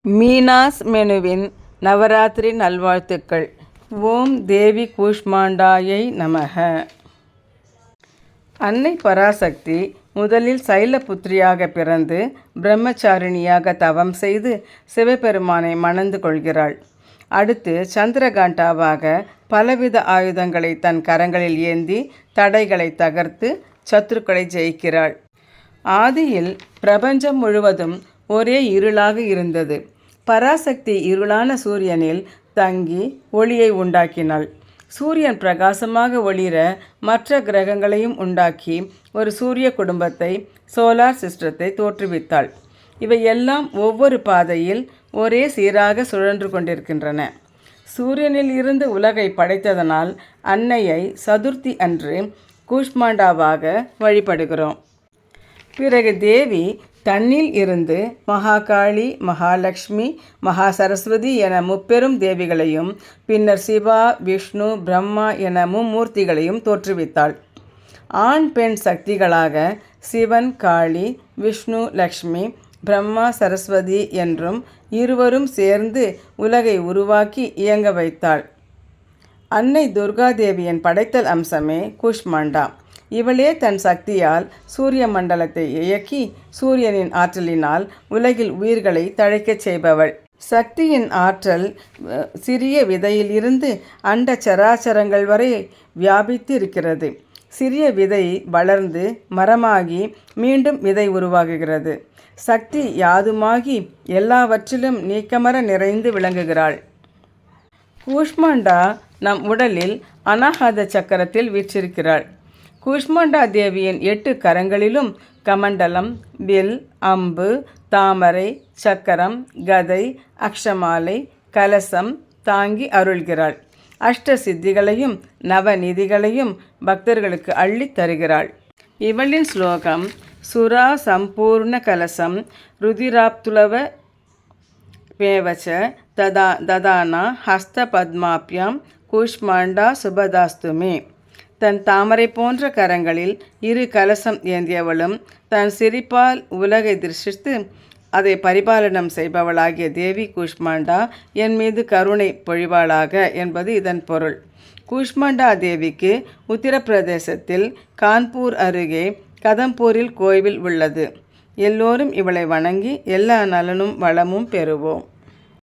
மீனாஸ் மெனுவின் நவராத்திரி நல்வாழ்த்துக்கள். ஓம் தேவி கூஷ்மாண்டாயை நமக. அன்னை பராசக்தி முதலில் சைலபுத்திரியாக பிறந்து பிரம்மச்சாரிணியாக தவம் செய்து சிவபெருமானை மணந்து கொள்கிறாள். அடுத்து சந்திரகாண்டாவாக பலவித ஆயுதங்களை தன் கரங்களில் ஏந்தி தடைகளை தகர்த்து சத்துருக்களை ஜெயிக்கிறாள். ஆதியில் பிரபஞ்சம் முழுவதும் ஒரே இருளாக இருந்தது. பராசக்தி இருளான சூரியனில் தங்கி ஒளியை உண்டாக்கினாள். சூரியன் பிரகாசமாக ஒளிர மற்ற கிரகங்களையும் உண்டாக்கி ஒரு சூரிய குடும்பத்தை, சோலார் சிஸ்டத்தை தோற்றுவித்தாள். இவை எல்லாம் ஒவ்வொரு பாதையில் ஒரே சீராக சுழன்று கொண்டிருக்கின்றன. சூரியனில் இருந்து உலகை படைத்ததனால் அன்னையை சதுர்த்தி அன்று கூஷ்மாண்டாவாக வழிபடுகிறோம். பிறகு தேவி தன்னில் இருந்து மகாகாளி, மகாலட்சுமி, மகா சரஸ்வதி என முப்பெரும் தேவிகளையும், பின்னர் சிவா, விஷ்ணு, பிரம்மா என மும்மூர்த்திகளையும் தோற்றுவித்தாள். ஆண் பெண் சக்திகளாக சிவன், காளி, விஷ்ணு, லக்ஷ்மி, பிரம்மா, சரஸ்வதி என்றும் இருவரும் சேர்ந்து உலகை உருவாக்கி இயங்க வைத்தாள். அன்னை துர்காதேவியின் படைத்தல் அம்சமே கூஷ்மாண்டா. இவளே தன் சக்தியால் சூரிய மண்டலத்தை இயக்கி சூரியனின் ஆற்றலினால் உலகில் உயிர்களை தழைக்கச் செய்பவள். சக்தியின் ஆற்றல் சிறிய விதையில் இருந்து அண்ட சராச்சரங்கள் வரை வியாபித்து இருக்கிறது. சிறிய விதை வளர்ந்து மரமாகி மீண்டும் விதை உருவாகுகிறது. சக்தி யாதுமாகி எல்லாவற்றிலும் நீக்கமர நிறைந்து விளங்குகிறாள். கூஷ்மாண்டா நம் உடலில் அநாகத சக்கரத்தில் வீற்றிருக்கிறாள். கூஷ்மாண்டா தேவியின் 8 கரங்களிலும் கமண்டலம், வில், அம்பு, தாமரை, சக்கரம், கதை, அக்ஷமாலை, கலசம் தாங்கி அருள்கிறாள். அஷ்ட சித்திகளையும் நவநிதிகளையும் பக்தர்களுக்கு அள்ளி தருகிறாள். இவளின் ஸ்லோகம்: சுரா சம்பூர்ண கலசம் ருதிராப்துலவ பேவச்ச ததானா ஹஸ்த பத்மாப்யாம் கூஷ்மாண்டா சுபதாஸ்துமே. தன் தாமரை போன்ற கரங்களில் 2 கலசம் ஏந்தியவளும் தன் சிரிப்பால் உலகை திருஷ்டித்து அதை பரிபாலனம் செய்பவளாகிய தேவி கூஷ்மாண்டா என் மீது கருணை பொழிவாளாக என்பது இதன் பொருள். கூஷ்மாண்டா தேவிக்கு உத்தரப்பிரதேசத்தில் கான்பூர் அருகே கதம்பூரில் கோவில் உள்ளது. எல்லோரும் இவளை வணங்கி எல்லா நலனும் வளமும் பெறுவோம்.